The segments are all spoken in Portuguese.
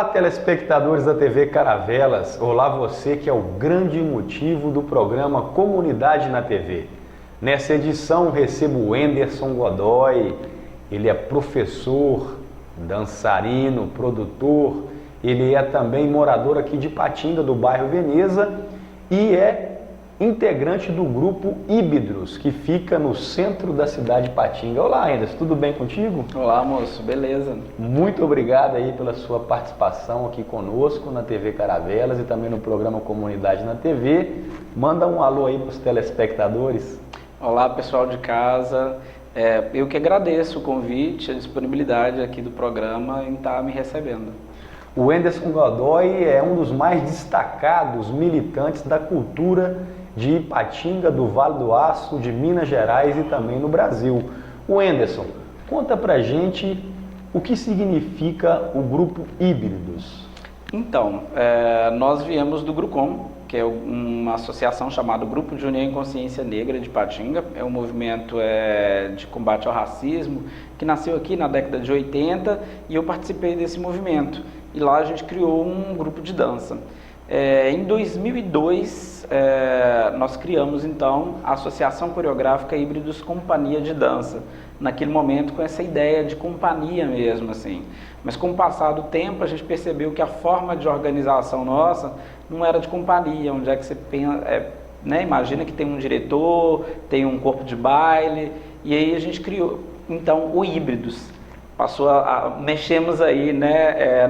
telespectadores da TV Caravelas. Olá, você que é o grande motivo do programa Comunidade na TV. Nessa edição recebo o Wenderson Godoy. Ele é professor, dançarino, produtor. Ele é também morador aqui de Ipatinga, do bairro Veneza, e é integrante do grupo Híbridos, que fica no centro da cidade de Ipatinga. Olá, Wenderson, tudo bem contigo? Olá, moço, beleza? Muito obrigado aí pela sua participação aqui conosco na TV Caravelas e também no programa Comunidade na TV. Manda um alô aí para os telespectadores. Olá, pessoal de casa. Eu que agradeço o convite, a disponibilidade aqui do programa em estar me recebendo. O Wenderson Godoy é um dos mais destacados militantes da cultura de Ipatinga, do Vale do Aço, de Minas Gerais e também no Brasil. Wenderson, conta pra gente o que significa o grupo Híbridos. Então, nós viemos do GRUCOM, que é uma associação chamada Grupo de União em Consciência Negra de Ipatinga. É um movimento de combate ao racismo que nasceu aqui na década de 80 e eu participei desse movimento. E lá a gente criou um grupo de dança. Em 2002, nós criamos então a Associação Coreográfica Híbridos Companhia de Dança. Naquele momento com essa ideia de companhia mesmo, assim. Mas com o passar do tempo a gente percebeu que a forma de organização nossa não era de companhia, onde é que você pensa, imagina que tem um diretor, tem um corpo de baile, e aí a gente criou então o Híbridos. Mexemos aí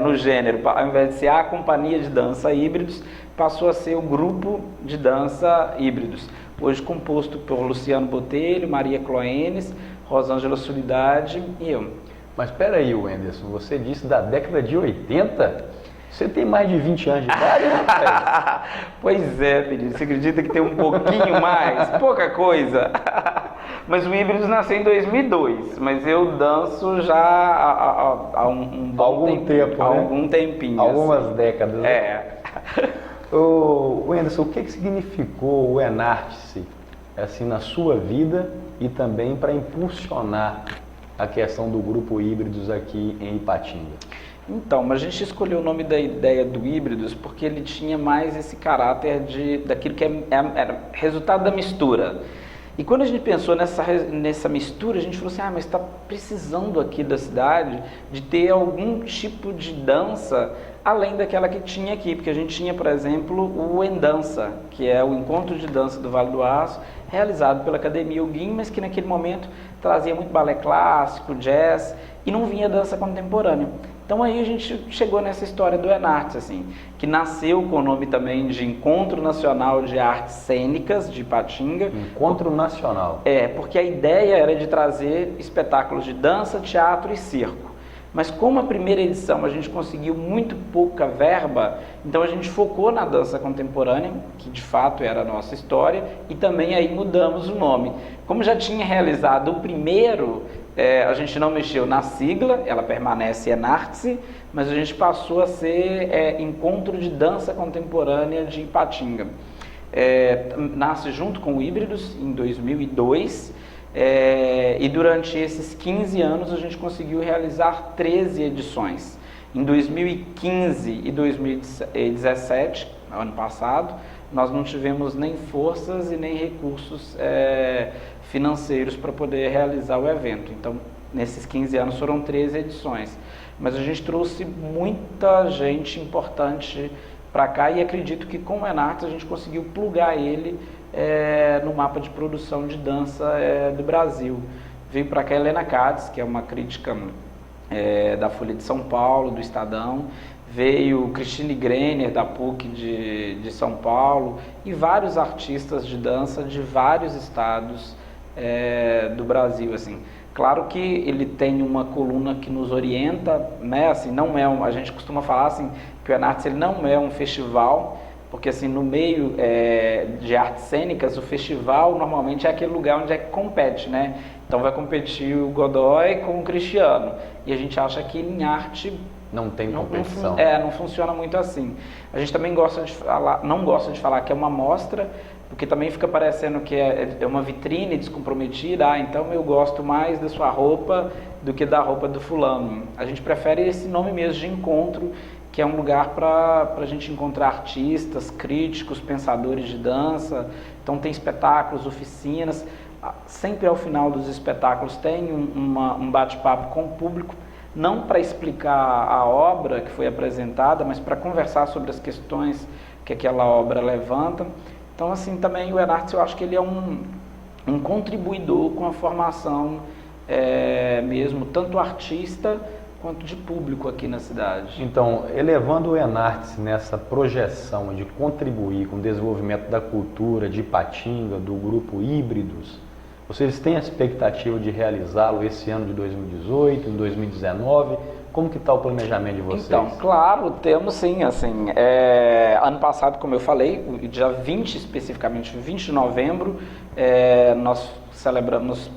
no gênero, ao invés de ser a companhia de dança Híbridos, passou a ser o grupo de dança Híbridos. Hoje composto por Luciano Botelho, Maria Cloenes, Rosângela Solidade e eu. Mas espera aí, Wenderson, você disse da década de 80? Você tem mais de 20 anos de idade, rapaz? Pois é, Pedro, você acredita que tem um pouquinho mais? Pouca coisa. Mas o Híbridos nasceu em 2002, mas eu danço já há algum tempo, algum tempinho. Algumas assim. décadas. Wenderson, o que significou o Enarte-se assim, na sua vida e também para impulsionar a questão do grupo Híbridos aqui em Ipatinga? Então, mas a gente escolheu o nome da ideia do Híbridos porque ele tinha mais esse caráter daquilo que era resultado da mistura. E quando a gente pensou nessa mistura, a gente falou assim, mas está precisando aqui da cidade de ter algum tipo de dança além daquela que tinha aqui, porque a gente tinha, por exemplo, o Endança, que é o encontro de dança do Vale do Aço, realizado pela Academia Uguim, mas que naquele momento trazia muito balé clássico, jazz, e não vinha dança contemporânea. Então aí a gente chegou nessa história do Enarte, assim, que nasceu com o nome também de Encontro Nacional de Artes Cênicas de Ipatinga. Encontro Nacional. Porque a ideia era de trazer espetáculos de dança, teatro e circo. Mas como a primeira edição a gente conseguiu muito pouca verba, então a gente focou na dança contemporânea, que de fato era a nossa história, e também aí mudamos o nome. Como já tinha realizado o primeiro, a gente não mexeu na sigla, ela permanece Enarte-se, mas a gente passou a ser Encontro de Dança Contemporânea de Ipatinga. Nasce junto com o Híbridos em 2002, e durante esses 15 anos a gente conseguiu realizar 13 edições. Em 2015 e 2017, ano passado, nós não tivemos nem forças e nem recursos financeiros para poder realizar o evento. Então, nesses 15 anos foram 13 edições. Mas a gente trouxe muita gente importante para cá e acredito que com o Enarte a gente conseguiu plugar ele no mapa de produção de dança do Brasil. Veio para cá a Helena Katz, que é uma crítica da Folha de São Paulo, do Estadão. Veio Christine Greiner, da PUC de São Paulo, e vários artistas de dança de vários estados do Brasil, assim. Claro que ele tem uma coluna que nos orienta, assim, não a gente costuma falar assim, que o Enarte ele não é um festival, porque assim, no meio de artes cênicas, o festival normalmente é aquele lugar onde compete, né? Então vai competir o Godoy com o Cristiano, e a gente acha que em arte não tem competição. Não funciona muito assim. A gente também não gosta de falar que é uma mostra, porque também fica parecendo que é uma vitrine descomprometida. Então eu gosto mais da sua roupa do que da roupa do fulano. A gente prefere esse nome mesmo de encontro, que é um lugar para a gente encontrar artistas, críticos, pensadores de dança. Então tem espetáculos, oficinas. Sempre ao final dos espetáculos tem um bate-papo com o público, não para explicar a obra que foi apresentada, mas para conversar sobre as questões que aquela obra levanta. Então, assim, também o Enartes, eu acho que ele é um contribuidor com a formação mesmo, tanto artista quanto de público aqui na cidade. Então, elevando o Enartes nessa projeção de contribuir com o desenvolvimento da cultura de Ipatinga, do grupo Híbridos, vocês têm a expectativa de realizá-lo esse ano de 2018, em 2019? Como que está o planejamento de vocês? Então, claro, temos sim, assim, ano passado, como eu falei, dia 20, especificamente 20 de novembro, nós celebramos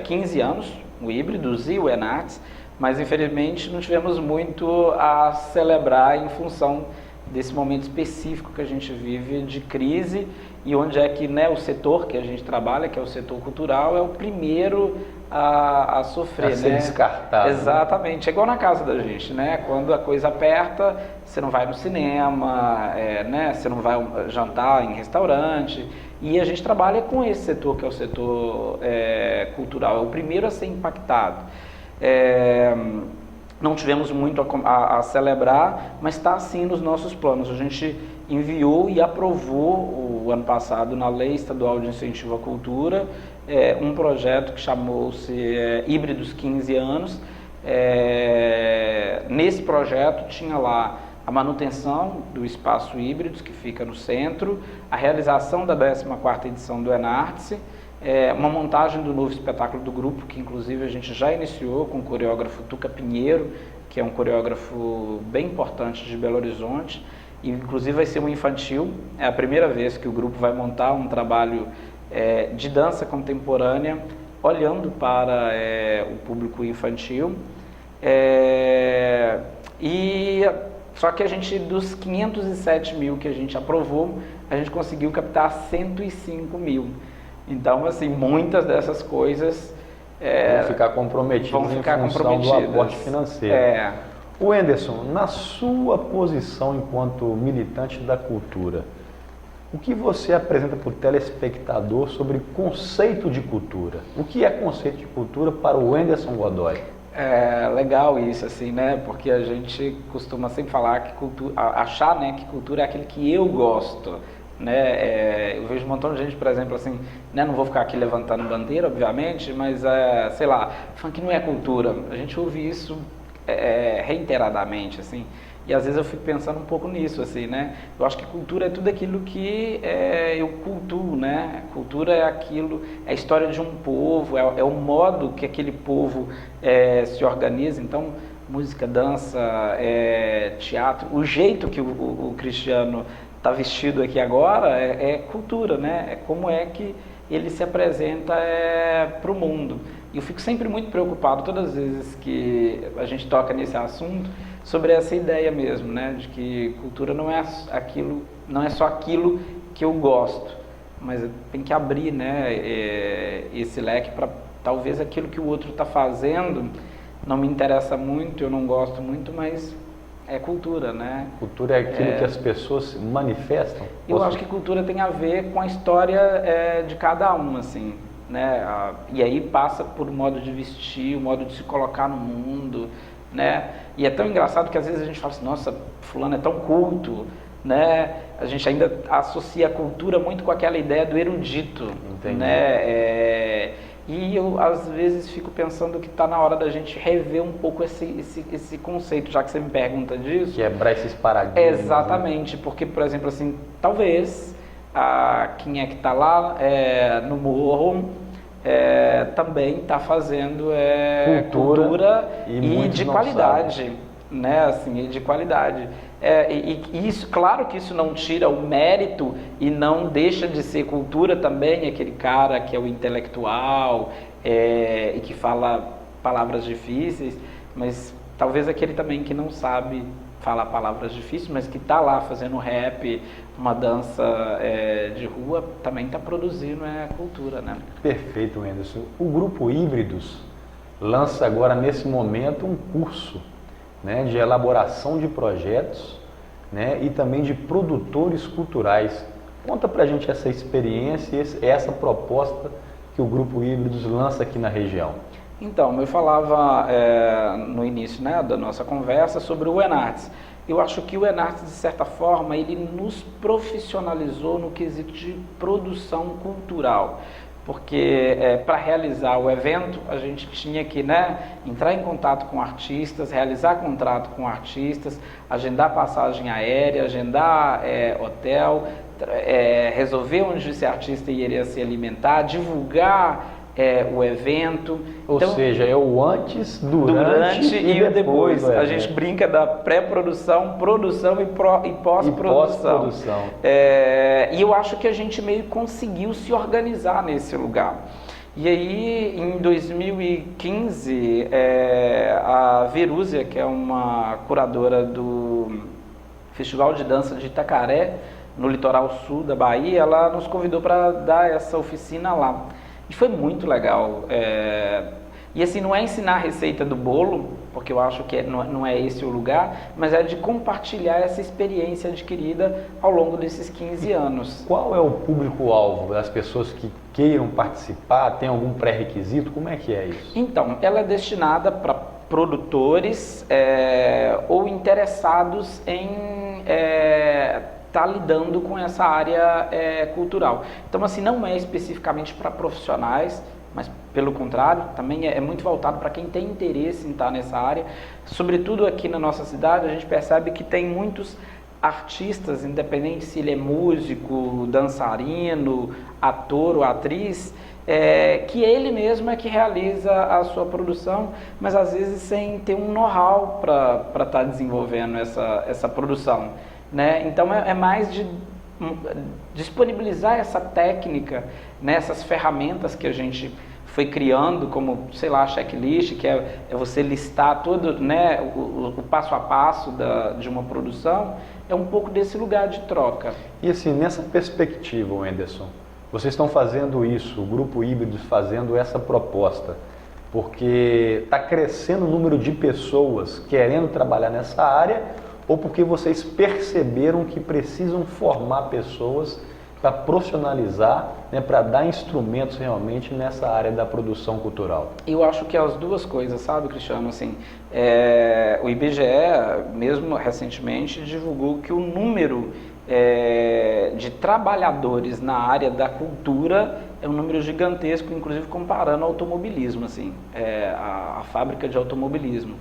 15 anos, o Híbridos e o Enartes, mas infelizmente não tivemos muito a celebrar em função desse momento específico que a gente vive de crise e onde é que, né, o setor que a gente trabalha, que é o setor cultural, é o primeiro a sofrer, a ser descartado. Exatamente, é igual na casa da gente, né? Quando a coisa aperta, você não vai no cinema, né? Você não vai jantar em restaurante, e a gente trabalha com esse setor que é o setor cultural, é o primeiro a ser impactado. Não tivemos muito a celebrar, mas está sim nos nossos planos. A gente enviou e aprovou o ano passado na Lei Estadual de Incentivo à Cultura um projeto que chamou-se Híbridos 15 anos. Nesse projeto tinha lá a manutenção do espaço Híbridos, que fica no centro, a realização da 14ª edição do Enartes, uma montagem do novo espetáculo do grupo, que inclusive a gente já iniciou com o coreógrafo Tuca Pinheiro, que é um coreógrafo bem importante de Belo Horizonte, e inclusive vai ser um infantil. É a primeira vez que o grupo vai montar um trabalho de dança contemporânea, olhando para o público infantil. Só que a gente, dos 507 mil que a gente aprovou, a gente conseguiu captar 105 mil. Então, assim, muitas dessas coisas vão ficar comprometidas em função do aporte financeiro. O Anderson, na sua posição enquanto militante da cultura, o que você apresenta para o telespectador sobre conceito de cultura? O que é conceito de cultura para o Anderson Godoy? É legal isso, assim, né? Porque a gente costuma sempre falar que achar, né, que cultura é aquele que eu gosto. Né? Eu vejo um montão de gente, por exemplo, assim, né, não vou ficar aqui levantando bandeira, obviamente, mas, sei lá, funk não é cultura. A gente ouve isso reiteradamente, assim, e às vezes eu fico pensando um pouco nisso, assim, né? Eu acho que cultura é tudo aquilo que eu cultuo, né? Cultura é aquilo, é a história de um povo, é o modo que aquele povo se organiza. Então, música, dança, teatro, o jeito que o Cristiano está vestido aqui agora é cultura, né? É como é que ele se apresenta para o mundo. E eu fico sempre muito preocupado todas as vezes que a gente toca nesse assunto sobre essa ideia mesmo, né? De que cultura não é só aquilo que eu gosto, mas tem que abrir, né, esse leque para talvez aquilo que o outro está fazendo não me interessa muito, eu não gosto muito, mas é cultura, né? Cultura é aquilo que as pessoas manifestam? Eu acho que cultura tem a ver com a história de cada um, assim, né? E aí passa por um modo de vestir, um modo de se colocar no mundo, né? E é tão engraçado que às vezes a gente fala assim, nossa, fulano é tão culto, né? A gente ainda associa a cultura muito com aquela ideia do erudito. Entendi. Né? E eu, às vezes, fico pensando que está na hora da gente rever um pouco esse conceito, já que você me pergunta disso. Quebrar esses paradigmas. Exatamente, porque, por exemplo, assim, talvez quem é que está lá no morro também está fazendo cultura e de qualidade, né? Assim, de qualidade. E isso, claro que isso não tira o mérito e não deixa de ser cultura também, aquele cara que é o intelectual e que fala palavras difíceis, mas talvez aquele também que não sabe falar palavras difíceis, mas que está lá fazendo rap, uma dança de rua, também está produzindo cultura, né? Perfeito, Anderson. O Grupo Híbridos lança agora, nesse momento, um curso né, de elaboração de projetos, né, e também de produtores culturais. Conta pra gente essa experiência e essa proposta que o Grupo Híbridos lança aqui na região. Então, eu falava no início, né, da nossa conversa sobre o Enartes. Eu acho que o Enartes, de certa forma, ele nos profissionalizou no quesito de produção cultural. Porque para realizar o evento, a gente tinha que, né, entrar em contato com artistas, realizar contrato com artistas, agendar passagem aérea, agendar hotel, resolver onde esse artista iria se alimentar, divulgar o evento. Ou então, seja, é o antes, durante e o depois. A evento. gente brinca da pré-produção, produção e pós-produção. E eu acho que a gente meio conseguiu se organizar nesse lugar. E aí, em 2015, a Verúzia, que é uma curadora do Festival de Dança de Itacaré, no litoral sul da Bahia, ela nos convidou para dar essa oficina lá. E foi muito legal. E assim, não é ensinar a receita do bolo, porque eu acho que não é esse o lugar, mas é de compartilhar essa experiência adquirida ao longo desses 15 anos. Qual é o público-alvo das pessoas que queiram participar? Tem algum pré-requisito? Como é que é isso? Então, ela é destinada para produtores ou interessados em está lidando com essa área cultural. Então, assim, não é especificamente para profissionais, mas pelo contrário, também é muito voltado para quem tem interesse em estar nessa área. Sobretudo aqui na nossa cidade, a gente percebe que tem muitos artistas, independente se ele é músico, dançarino, ator ou atriz, que ele mesmo é que realiza a sua produção, mas às vezes sem ter um know-how para estar desenvolvendo essa produção. Né? Então é mais de disponibilizar essa técnica, né? Essas ferramentas que a gente foi criando, como, sei lá, checklist, que é você listar todo, né, o passo a passo de uma produção, é um pouco desse lugar de troca. E assim, nessa perspectiva, Wenderson, vocês estão fazendo isso, o Grupo Híbridos fazendo essa proposta, porque está crescendo o número de pessoas querendo trabalhar nessa área, ou porque vocês perceberam que precisam formar pessoas para profissionalizar, né, para dar instrumentos realmente nessa área da produção cultural? Eu acho que é as duas coisas, sabe, Cristiano? Assim, o IBGE, mesmo recentemente, divulgou que o número de trabalhadores na área da cultura é um número gigantesco, inclusive comparando ao automobilismo, assim, a fábrica de automobilismo.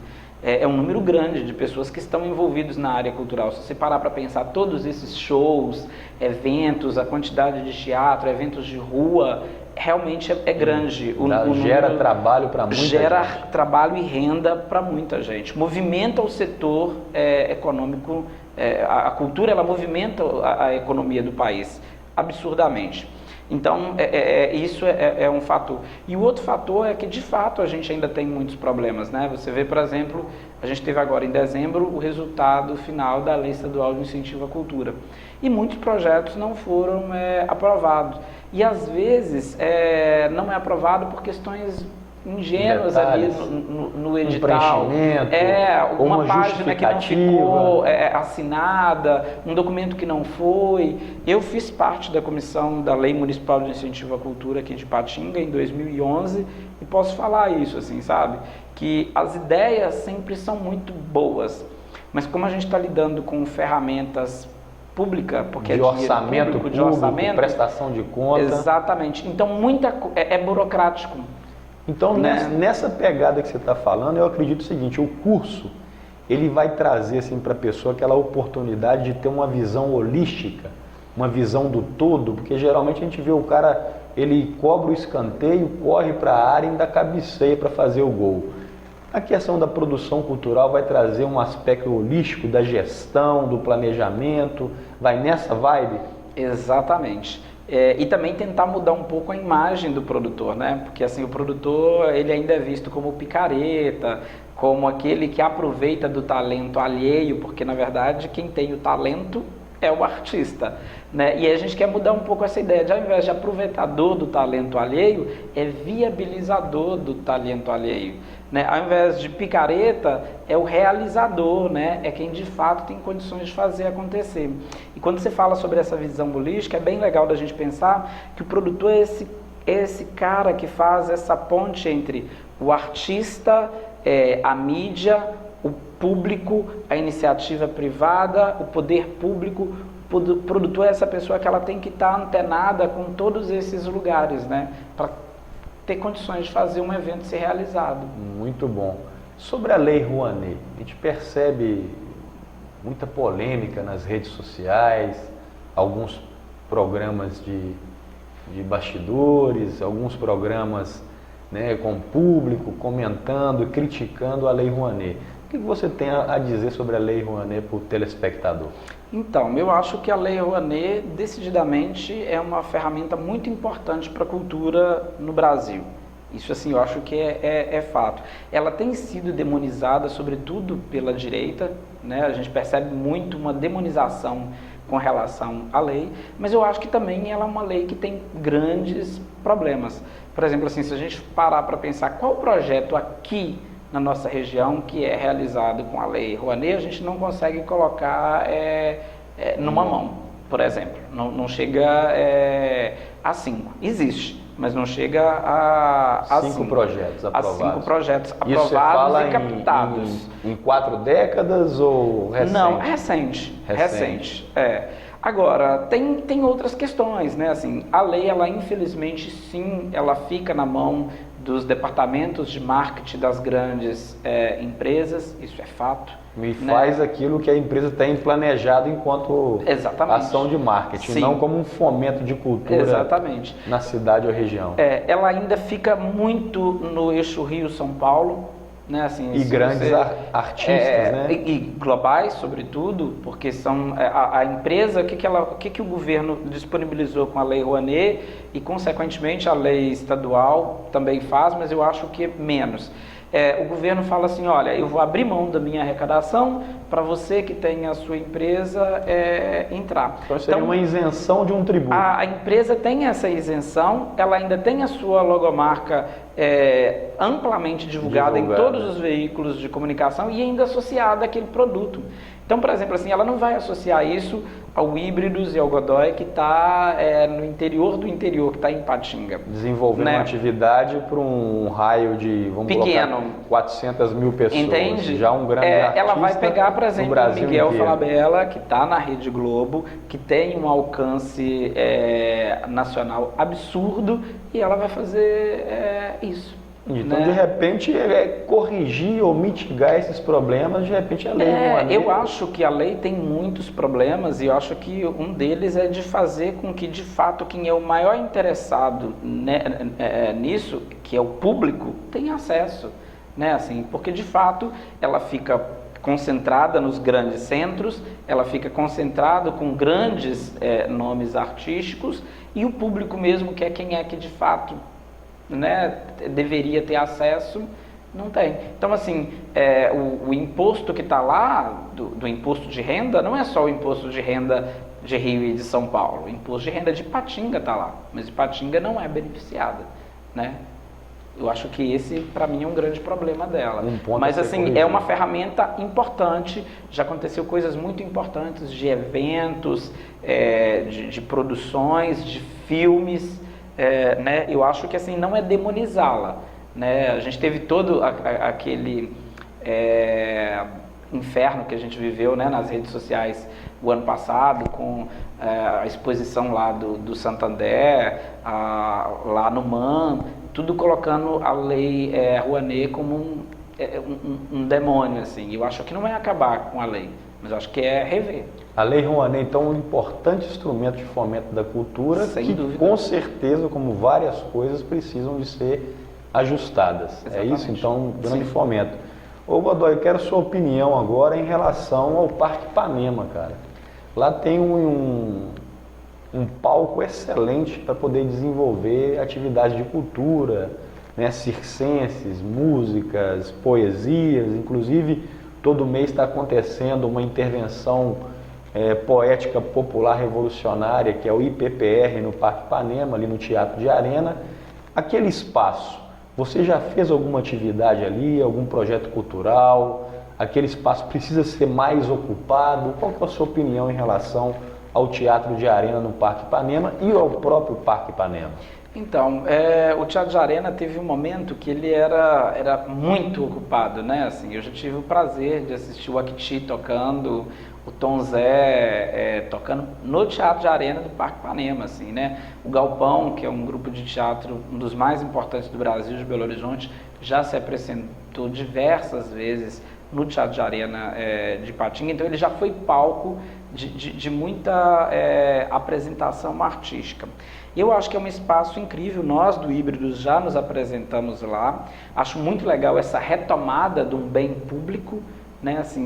É um número grande de pessoas que estão envolvidos na área cultural. Se você parar para pensar todos esses shows, eventos, a quantidade de teatro, eventos de rua, realmente é grande. Gera trabalho para muita gente. Gera trabalho e renda para muita gente. Movimenta o setor econômico. A cultura, ela movimenta a economia do país absurdamente. Então, isso é um fator. E o outro fator é que, de fato, a gente ainda tem muitos problemas, né? Você vê, por exemplo, a gente teve agora em dezembro o resultado final da Lei Estadual de Incentivo à Cultura. E muitos projetos não foram aprovados. E, às vezes, não é aprovado por questões ingênuas ali no edital. Uma página que não ficou assinada, um documento que não foi. Eu fiz parte da comissão da Lei Municipal de Incentivo à Cultura aqui de Patinga em 2011 e posso falar isso, assim, sabe? Que as ideias sempre são muito boas, mas como a gente está lidando com ferramentas pública, porque de orçamento público, prestação de conta. Exatamente. Então, é burocrático. Então, nessa pegada que você está falando, eu acredito o seguinte: o curso, ele vai trazer assim, para a pessoa aquela oportunidade de ter uma visão holística, uma visão do todo, porque geralmente a gente vê o cara, ele cobra o escanteio, corre para a área e ainda cabeceia para fazer o gol. A questão da produção cultural vai trazer um aspecto holístico da gestão, do planejamento, vai nessa vibe? Exatamente. E também tentar mudar um pouco a imagem do produtor, né? Porque assim, o produtor, ele ainda é visto como picareta, como aquele que aproveita do talento alheio, porque na verdade quem tem o talento é o artista, né? E a gente quer mudar um pouco essa ideia de, ao invés de aproveitador do talento alheio, é viabilizador do talento alheio, né? Ao invés de picareta, é o realizador, né? É quem de fato tem condições de fazer acontecer. E quando você fala sobre essa visão holística, é bem legal da gente pensar que o produtor é esse cara que faz essa ponte entre o artista, a mídia, o público, a iniciativa privada, o poder público. O produtor é essa pessoa que ela tem que estar antenada com todos esses lugares, né? Para ter condições de fazer um evento ser realizado. Muito bom. Sobre a Lei Rouanet, a gente percebe muita polêmica nas redes sociais, alguns programas de bastidores, alguns programas, né, com o público comentando e criticando a Lei Rouanet. O que você tem a dizer sobre a Lei Rouanet para o telespectador? Então, eu acho que a Lei Rouanet, decididamente, é uma ferramenta muito importante para a cultura no Brasil. Isso, assim, eu acho que é fato. Ela tem sido demonizada, sobretudo pela direita, né? A gente percebe muito uma demonização com relação à lei, mas eu acho que também ela é uma lei que tem grandes problemas. Por exemplo, assim, se a gente parar para pensar qual projeto aqui na nossa região que é realizado com a Lei Rouanet, a gente não consegue colocar numa mão, por exemplo. Não chega a 5. Existe, mas não chega a 5 projetos aprovados. A 5 projetos Isso você aprovados fala e captados. Em 4 décadas ou recente? Não, recente. Agora, tem outras questões, né? Assim, a lei, ela infelizmente, sim, ela fica na mão dos departamentos de marketing das grandes empresas, isso é fato. E faz aquilo que a empresa tem planejado enquanto ação de marketing, sim, não como um fomento de cultura na cidade ou região. Ela ainda fica muito no eixo Rio-São Paulo, né? Assim, e grandes artistas, né? E globais, sobretudo, porque são a empresa, o que o governo disponibilizou com a Lei Rouanet e, consequentemente, a lei estadual também faz, mas eu acho que menos. O governo fala assim, olha, eu vou abrir mão da minha arrecadação para você que tem a sua empresa entrar. Então seria uma isenção de um tributo. A empresa tem essa isenção, ela ainda tem a sua logomarca amplamente divulgada em todos os veículos de comunicação e ainda associada àquele produto. Então, por exemplo, assim, ela não vai associar isso ao Híbridos e ao Godoy, que está no interior do interior, que está em Ipatinga. Desenvolvendo uma atividade para um raio de, pequeno, colocar 400 mil pessoas. Entende? Já um grande artista. Ela vai pegar, por exemplo, o Miguel inteiro. Falabella, que está na Rede Globo, que tem um alcance nacional absurdo, e ela vai fazer isso. Então, de repente, corrigir ou mitigar esses problemas, de repente a lei não é. Eu acho que a lei tem muitos problemas e eu acho que um deles é de fazer com que, de fato, quem é o maior interessado nisso, que é o público, tenha acesso, né? Assim, porque, de fato, ela fica concentrada nos grandes centros, ela fica concentrada com grandes nomes artísticos e o público mesmo, que é quem é que, de fato, deveria ter acesso, não tem. Então, assim, o imposto que está lá, do imposto de renda, não é só o imposto de renda de Rio e de São Paulo. O imposto de renda de Ipatinga está lá, mas Ipatinga não é beneficiada, né? Eu acho que esse, para mim, é um grande problema dela. Mas, assim, é uma ferramenta importante, já aconteceu coisas muito importantes de eventos, de produções, de filmes, eu acho que, assim, não é demonizá-la, né? A gente teve todo aquele inferno que a gente viveu, né, nas redes sociais o ano passado, com a exposição lá do Santander, lá no MAN, tudo colocando a Lei Rouanet como um demônio, assim. Eu acho que não é acabar com a lei, mas eu acho que é rever. A Lei Rouanet, então, é um importante instrumento de fomento da cultura, sem dúvida, com certeza, como várias coisas, precisam de ser ajustadas. Exatamente. É isso? Então, um grande fomento. Ô, Godoy, eu quero sua opinião agora em relação ao Parque Ipanema, cara. Lá tem um palco excelente para poder desenvolver atividades de cultura, né, circenses, músicas, poesias, inclusive todo mês está acontecendo uma intervenção Poética Popular Revolucionária, que é o IPPR, no Parque Ipanema, ali no Teatro de Arena. Aquele espaço, você já fez alguma atividade ali, algum projeto cultural? Aquele espaço precisa ser mais ocupado? Qual que é a sua opinião em relação ao Teatro de Arena no Parque Ipanema e ao próprio Parque Ipanema? Então, o Teatro de Arena teve um momento que ele era muito ocupado, né? Assim, eu já tive o prazer de assistir o Acti tocando, o Tom Zé tocando no Teatro de Arena do Parque Ipanema, assim, né? O Galpão, que é um grupo de teatro, um dos mais importantes do Brasil, de Belo Horizonte, já se apresentou diversas vezes no Teatro de Arena de Ipatinga, então ele já foi palco de muita apresentação artística. Eu acho que é um espaço incrível, nós do Híbridos já nos apresentamos lá, acho muito legal essa retomada de um bem público, né? Assim,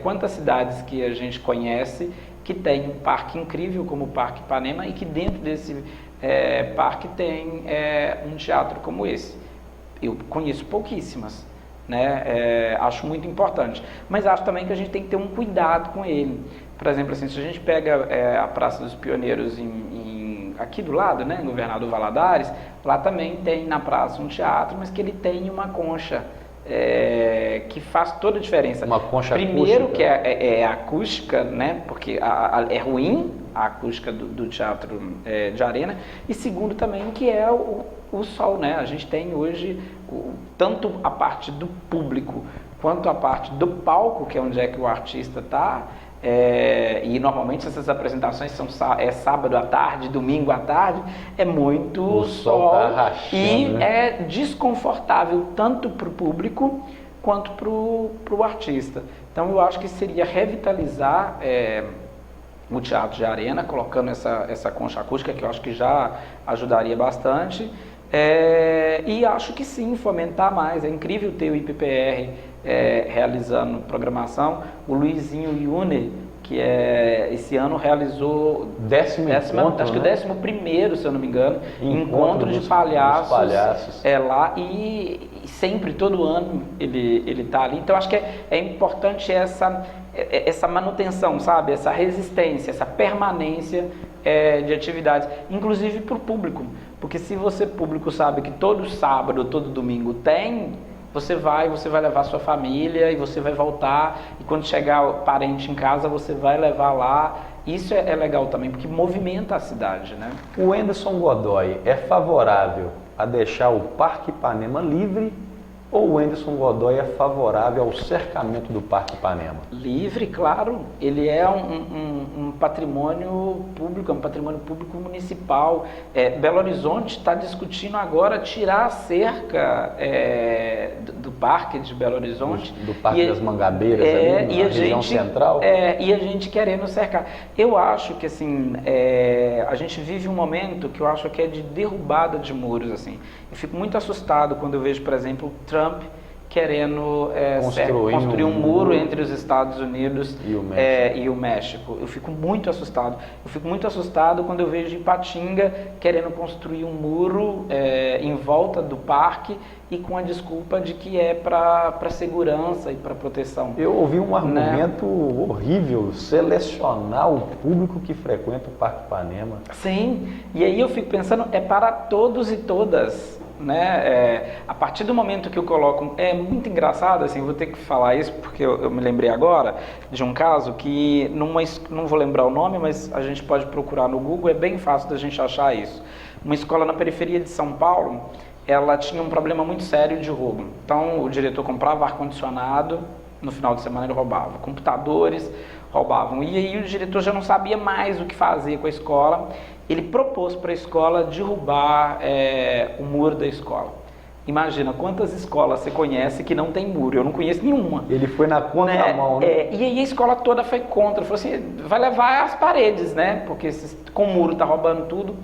quantas cidades que a gente conhece que tem um parque incrível como o Parque Ipanema e que dentro desse parque tem um teatro como esse. Eu conheço pouquíssimas, né? Acho muito importante, mas acho também que a gente tem que ter um cuidado com ele. Por exemplo, assim, se a gente pega a Praça dos Pioneiros aqui do lado, né, em Governador Valadares, lá também tem na praça um teatro, mas que ele tem uma concha que faz toda a diferença. Uma concha Primeiro acústica. Que é acústica, né, porque é ruim a acústica do Teatro de Arena, e segundo também que é o sol, né? A gente tem hoje tanto a parte do público quanto a parte do palco, que é onde é que o artista está. E normalmente essas apresentações são sábado à tarde, domingo à tarde, é muito o sol tá rachando, e né? é desconfortável tanto para o público quanto para o artista. Então eu acho que seria revitalizar o Teatro de Arena, colocando essa concha acústica, que eu acho que já ajudaria bastante. E acho que sim, fomentar mais. É incrível ter o IPPR realizando programação. O Luizinho Yuner, que esse ano realizou Décimo encontro, acho que o né? 11º, se eu não me engano, Encontro de dos palhaços, palhaços. lá, e sempre, todo ano, ele está ali. Então acho que é importante essa manutenção, sabe? Essa resistência, essa permanência de atividades, inclusive para o público, porque se você, público, sabe que todo sábado, todo domingo tem, você vai levar sua família e você vai voltar, e quando chegar o parente em casa, você vai levar lá. Isso é legal também, porque movimenta a cidade, né? O Anderson Godoy é favorável a deixar o Parque Ipanema livre, ou o Anderson Godoy é favorável ao cercamento do Parque Ipanema? Livre, claro. Ele é um patrimônio público, é um patrimônio público municipal. Belo Horizonte está discutindo agora tirar a cerca do Parque de Belo Horizonte. Do Parque das Mangabeiras, ali na região central? E a gente querendo cercar. Eu acho que assim, a gente vive um momento que eu acho que é de derrubada de muros. Assim. Eu fico muito assustado quando eu vejo, por exemplo, Trump querendo construir um muro entre os Estados Unidos e o México. Eu fico muito assustado. Eu fico muito assustado quando eu vejo Ipatinga querendo construir um muro em volta do parque e com a desculpa de que é para segurança e para proteção. Eu ouvi um argumento horrível, selecionar o público que frequenta o Parque Ipanema. Sim, e aí eu fico pensando, é para todos e todas. Né? A partir do momento que eu coloco, é muito engraçado, assim, vou ter que falar isso porque eu me lembrei agora de um caso que, não vou lembrar o nome, mas a gente pode procurar no Google, é bem fácil da gente achar isso. Uma escola na periferia de São Paulo, ela tinha um problema muito sério de roubo. Então o diretor comprava ar-condicionado, no final de semana ele roubava, computadores roubavam, e aí o diretor já não sabia mais o que fazer com a escola. Ele propôs para a escola derrubar o muro da escola. Imagina quantas escolas você conhece que não tem muro. Eu não conheço nenhuma. Ele foi na contramão, né? E aí a escola toda foi contra. Falou assim, vai levar as paredes, né? Porque com o muro tá roubando tudo.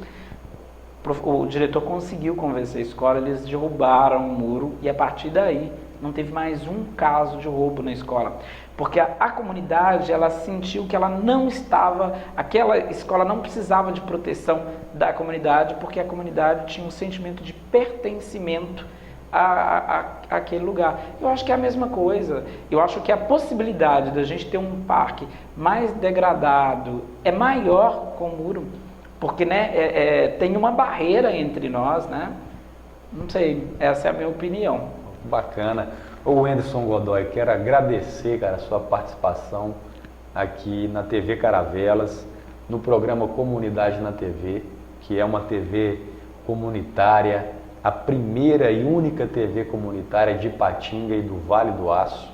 O diretor conseguiu convencer a escola, eles derrubaram o muro e a partir daí não teve mais um caso de roubo na escola. Porque a comunidade, ela sentiu que ela não estava, aquela escola não precisava de proteção da comunidade, porque a comunidade tinha um sentimento de pertencimento àquele lugar. Eu acho que é a mesma coisa. Eu acho que a possibilidade da gente ter um parque mais degradado é maior com o muro, porque né, tem uma barreira entre nós, né? Não sei, essa é a minha opinião. Bacana. Ô Anderson Godoy, quero agradecer, cara, a sua participação aqui na TV Caravelas, no programa Comunidade na TV, que é uma TV comunitária, a primeira e única TV comunitária de Ipatinga e do Vale do Aço.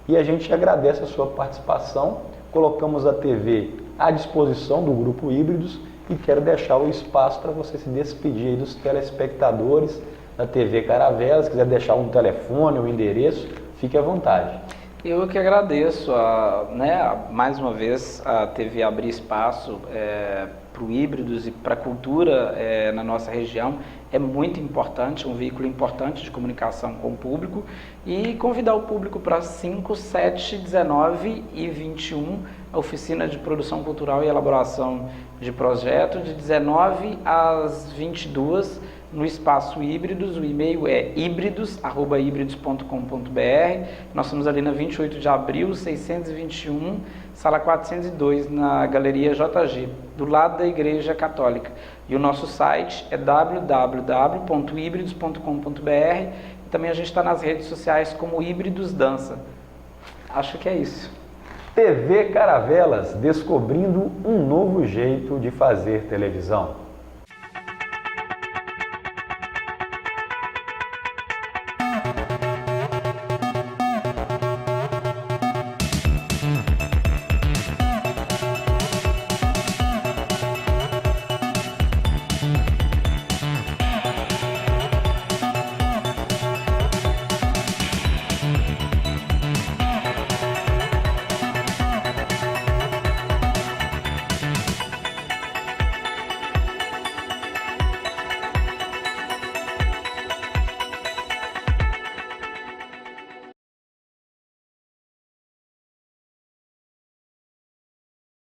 E a gente agradece a sua participação, colocamos a TV à disposição do Grupo Híbridos e quero deixar o espaço para você se despedir aí dos telespectadores da TV Caravelas. Se quiser deixar um telefone, um endereço, fique à vontade. Eu que agradeço, mais uma vez, a TV abrir espaço para o Híbridos e para a cultura na nossa região. É muito importante, um veículo importante de comunicação com o público, e convidar o público para 5, 7, 19 e 21, a oficina de produção cultural e elaboração de projeto, de 19 às 22, no espaço Híbridos. O e-mail é híbridos@híbridos.com.br. Nós estamos ali na 28 de abril, 621, sala 402, na Galeria JG, do lado da Igreja Católica. E o nosso site é www.híbridos.com.br. E também a gente está nas redes sociais como Híbridos Dança. Acho que é isso. TV Caravelas, descobrindo um novo jeito de fazer televisão.